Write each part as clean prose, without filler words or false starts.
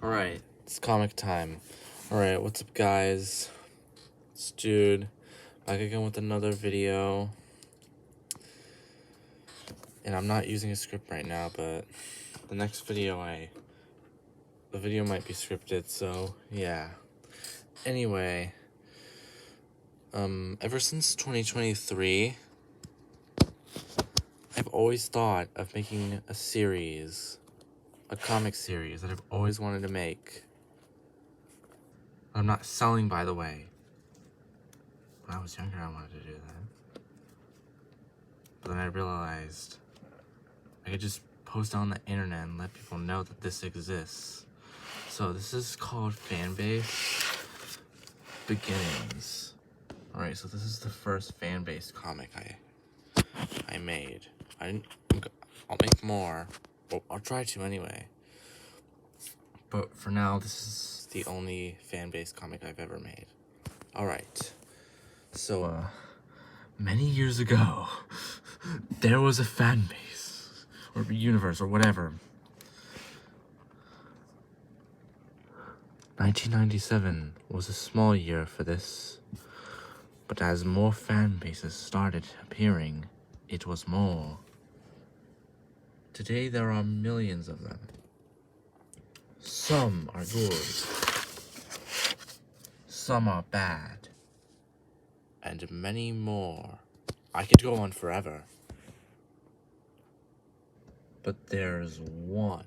Alright, it's comic time. Alright, what's up, guys? It's Jude, back again with another video. And I'm not using a script right now, but the next video the video might be scripted, so yeah. Anyway, ever since 2023, I've always thought of making a series, a comic series that I've always wanted to make. I'm not selling, by the way. When I was younger, I wanted to do that. But then I realized I could just post it on the internet and let people know that this exists. So this is called Fanbase Beginnings. Alright, so this is the first fan-based comic I made. I'll make more. Well, I'll try to anyway. But for now, this is the only fan-based comic I've ever made. Alright. So, many years ago, there was a fan base, or universe, or whatever. 1997 was a small year for this, but as more fan bases started appearing, it was more. Today there are millions of them. Some are good, some are bad, and many more. I could go on forever. But there's one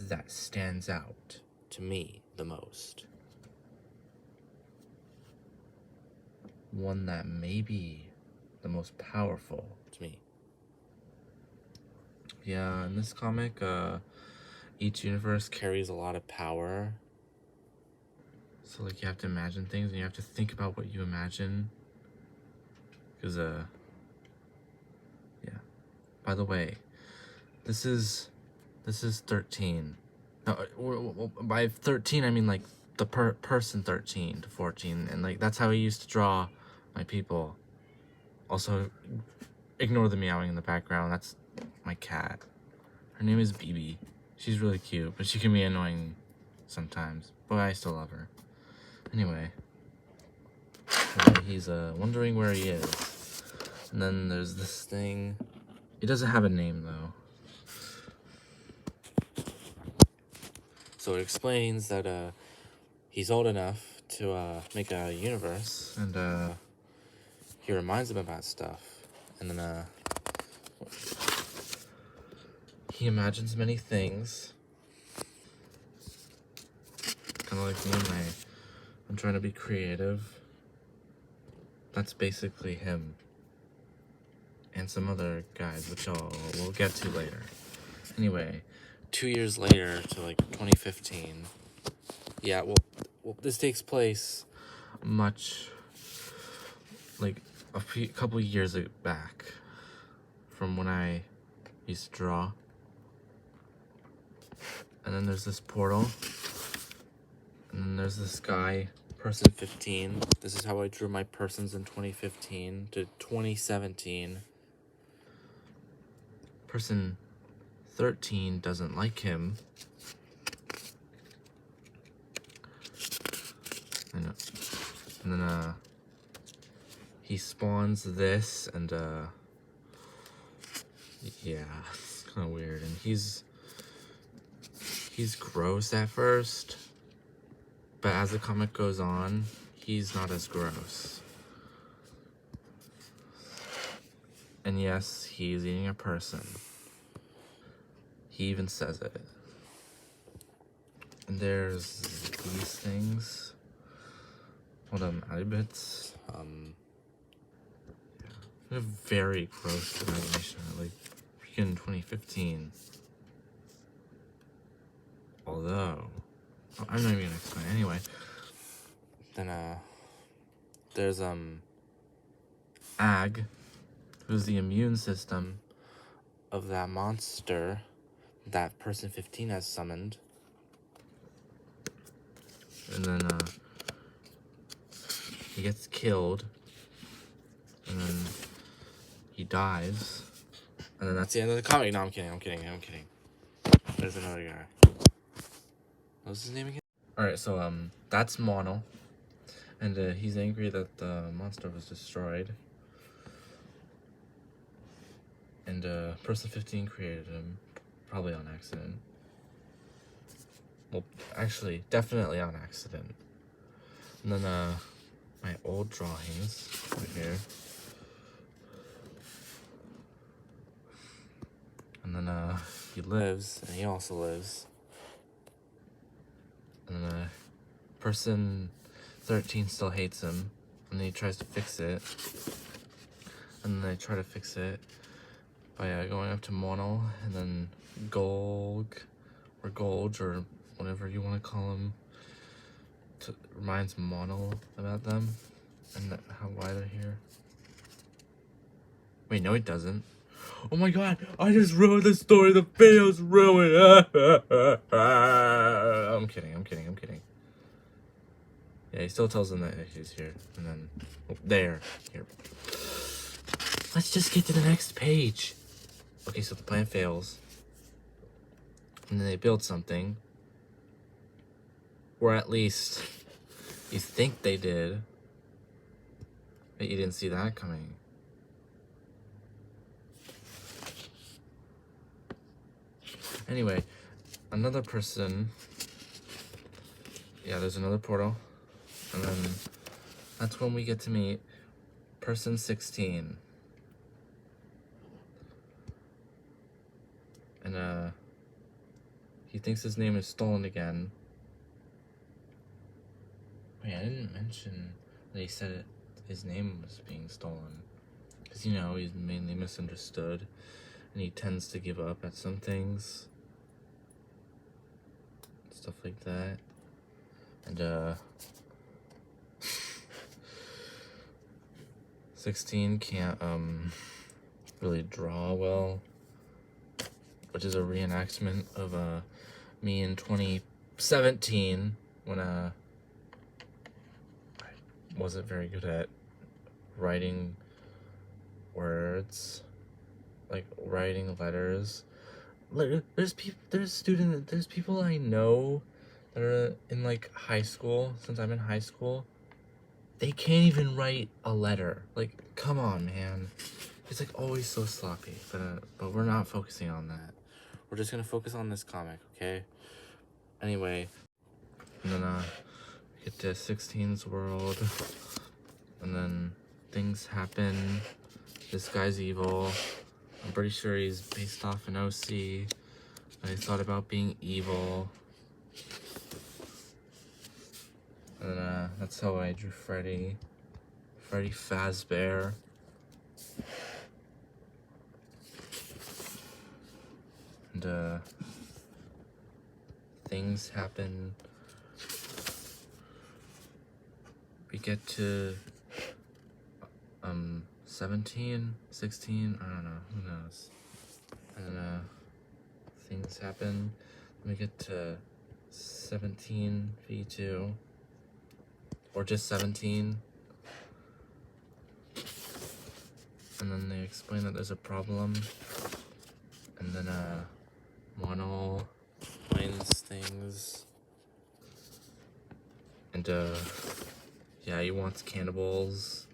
that stands out to me the most. One that may be the most powerful to me. Yeah, in this comic, each universe carries a lot of power. So, like, you have to imagine things, and you have to think about what you imagine. Because, yeah. By the way, this is 13. No, by 13, I mean, like, the person 13 to 14. And, like, that's how I used to draw my people. Also, ignore the meowing in the background. That's my cat. Her name is BB. She's really cute, but she can be annoying sometimes. But I still love her. Anyway, he's wondering where he is. And then there's this thing. He doesn't have a name, though. So it explains that he's old enough to make a universe, and he reminds him about stuff. And then he imagines many things. Kind of like me, I'm trying to be creative. That's basically him. And some other guys, which we'll get to later. Anyway, 2 years later to, like, 2015. Yeah, well, this takes place much, like, a couple years back from when I used to draw. And then there's this portal. And then there's this guy, person 15. This is how I drew my persons in 2015 to 2017. Person 13 doesn't like him. And then he spawns this, and yeah, it's kind of weird. And he's gross at first, but as the comic goes on, he's not as gross. And yes, he's eating a person. He even says it. And there's these things. Hold on, bits. They're very gross imagination. Like, freaking 2015. Although, I'm not even gonna explain. Anyway, then there's Ag, who's the immune system of that monster that person 15 has summoned. And then he gets killed, and then he dies, and then that's the end of the comic. No, I'm kidding. there's another guy. What's his name again? Alright, so, that's Mono. And, he's angry that the monster was destroyed. And, person 15 created him. Probably on accident. Well, actually, definitely on accident. And then, my old drawings right here. And then, he lives, and he also lives. And then, person 13 still hates him, and then he tries to fix it. And then they try to fix it by going up to Mono, and then Golg, or Golge, or whatever you want to call him, reminds Mono about them, and why they're here. Wait, no, it doesn't. Oh my god, I just ruined the story, the video's ruined! I'm kidding. Yeah, he still tells them that he's here, and then, here. Let's just get to the next page. Okay, so the plan fails, and then they build something, or at least you think they did, but you didn't see that coming. Anyway, another person, yeah, there's another portal, and then that's when we get to meet person 16. And, he thinks his name is stolen again. Wait, I didn't mention that he said his name was being stolen. Because, you know, he's mainly misunderstood, and he tends to give up at some things. Stuff like that. And, 16 can't, really draw well, which is a reenactment of, me in 2017, when, I wasn't very good at writing words, like writing letters. There's people I know that are in like high school, since I'm in high school, they can't even write a letter. Like, come on, man. It's like always so sloppy, but we're not focusing on that. We're just gonna focus on this comic, okay? Anyway, and then get to 16's world, and then things happen. This guy's evil. I'm pretty sure he's based off an OC. I thought about being evil. And that's how I drew Freddy. Freddy Fazbear. And things happen. We get to 17, 16, I don't know, who knows. And things happen. Then we get to 17 v2, or just 17. And then they explain that there's a problem. And then Mono finds things. And yeah, he wants cannibals.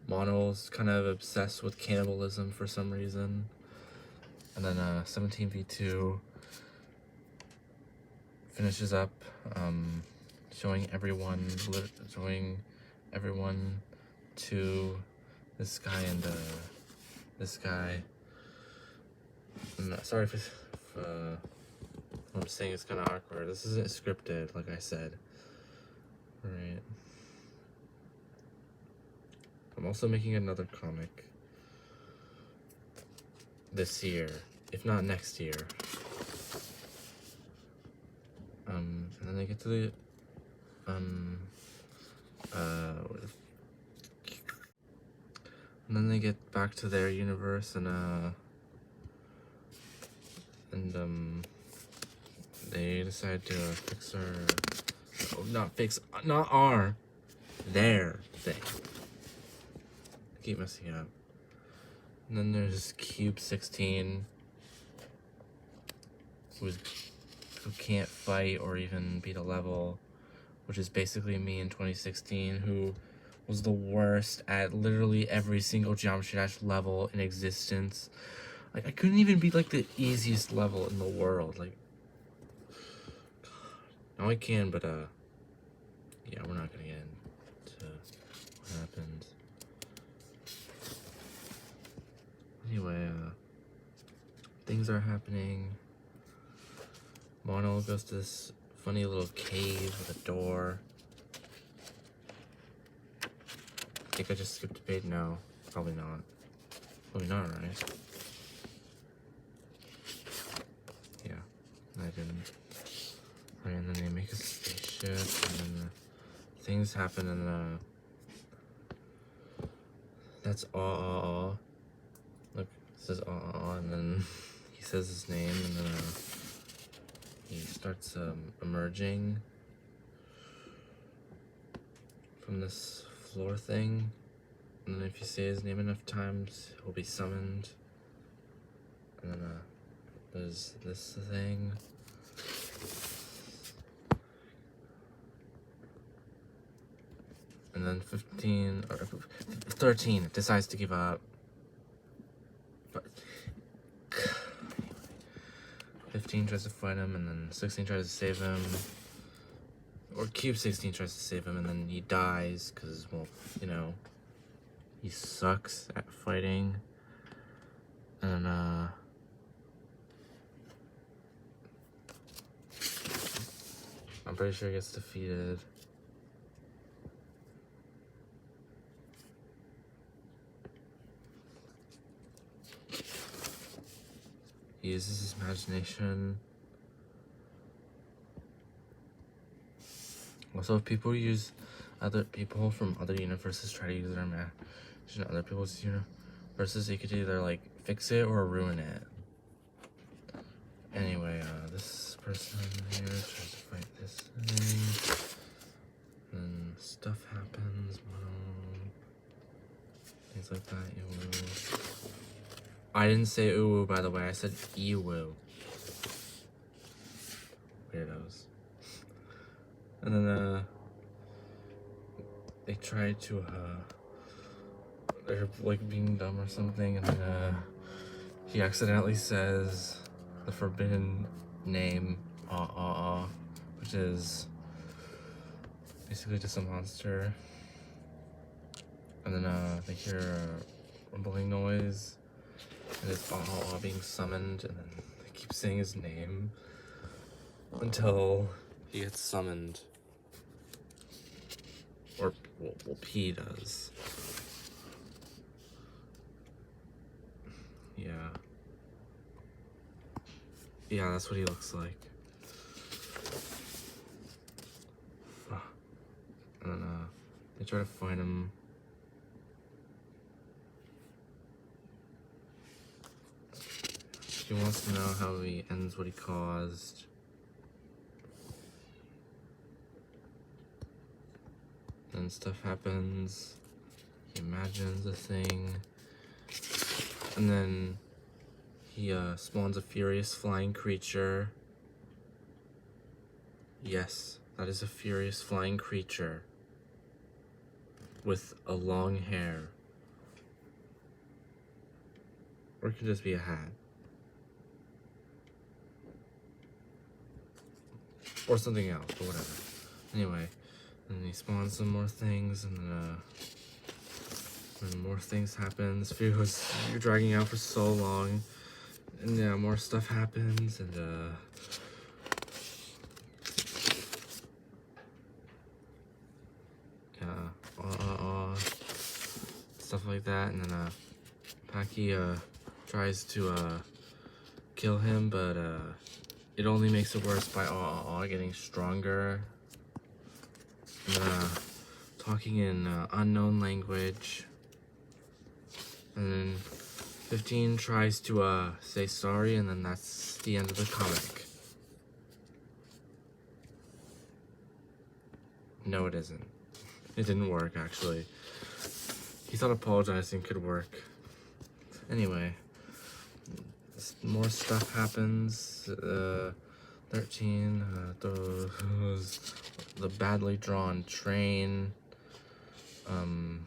Mono's kind of obsessed with cannibalism for some reason. And then 17v2 finishes up showing everyone to this guy and this guy. Sorry if what I'm saying is kind of awkward. This isn't scripted, like I said. Alright. I'm also making another comic this year, if not next year. And then they get to the and then they get back to their universe, and they decide to fix their thing. I keep messing up. And then there's Cube 16. who can't fight or even beat a level, which is basically me in 2016, who was the worst at literally every single Geometry Dash level in existence. Like, I couldn't even beat, like, the easiest level in the world. Like, now I can, but, yeah, we're not gonna get into what happened. Anyway, things are happening. Mono goes to this funny little cave with a door. I think I just skipped a page. No, probably not. Probably not, right? Yeah, I didn't. Right, and then they make a spaceship, and then things happen, and that's aw. Look, it says aw, and then he says his name, and then he starts emerging from this floor thing, and then if you say his name enough times, he'll be summoned. And then there's this thing. And then 13 decides to give up. But 15 tries to fight him, and then 16 tries to save him. Or Cube 16 tries to save him, and then he dies, because, well, you know, he sucks at fighting. And, I'm pretty sure he gets defeated. He uses his imagination. Also, if people use other people from other universes try to use their imagination in other people's universes, you could either like fix it or ruin it. Anyway, this person here tries to fight this thing. Then stuff happens. Things like that. Ew. I didn't say ooh, by the way. I said ew. Weirdos. And then, they try to, they're, like, being dumb or something, and then, he accidentally says the forbidden name, which is basically just a monster. And then, they hear a rumbling noise, and it's being summoned, and then they keep saying his name until he gets summoned. Or, well, P does. Yeah. Yeah, that's what he looks like. And then, they try to find him. He wants to know how he ends what he caused. Then stuff happens. He imagines a thing. And then he spawns a furious flying creature. Yes, that is a furious flying creature with a long hair. Or it could just be a hat. Or something else, but whatever. Anyway, and he spawns some more things, and then when more things happen, this video is dragging out for so long. And yeah, more stuff happens, and stuff like that. And then Paki tries to kill him, but it only makes it worse by getting stronger. And talking in unknown language. And then 15 tries to say sorry, and then that's the end of the comic. No, it isn't. It didn't work, actually. He thought apologizing could work. Anyway, more stuff happens. 13, the badly drawn train. Adam.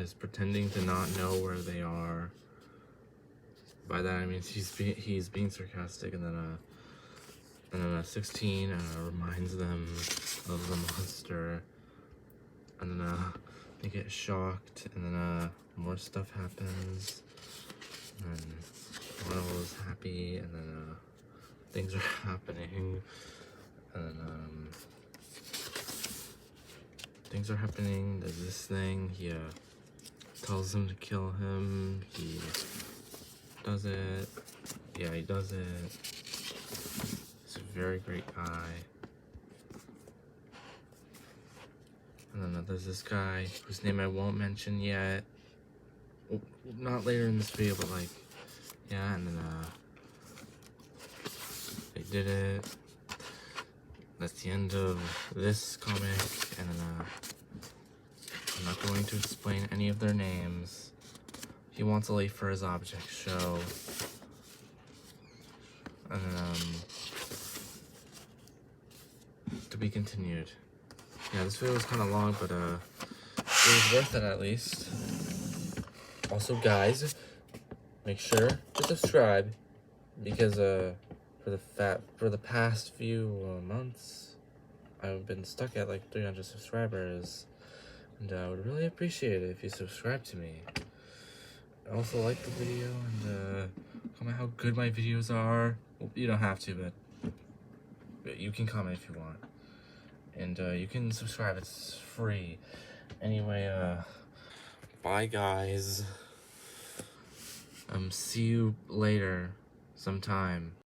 Is pretending to not know where they are. By that I mean he's being sarcastic, and then 16 reminds them of the monster, and then they get shocked, and then more stuff happens, and Ronald is happy, and then things are happening, and then things are happening. There's this thing. He tells him to kill him. He does it. Yeah, he does it. He's a very great guy. And then there's this guy whose name I won't mention yet. Well, not later in this video, but like, yeah, and then they did it. That's the end of this comic, and then I'm not going to explain any of their names. He wants a late for his object show. And then, to be continued. Yeah, this video was kind of long, but it was worth it at least. Also, guys, make sure to subscribe, because for the past few months, I've been stuck at like 300 subscribers, and I would really appreciate it if you subscribe to me. Also, like the video and comment how good my videos are. Well, you don't have to, but you can comment if you want. And you can subscribe, it's free. Anyway, bye guys. See you later sometime.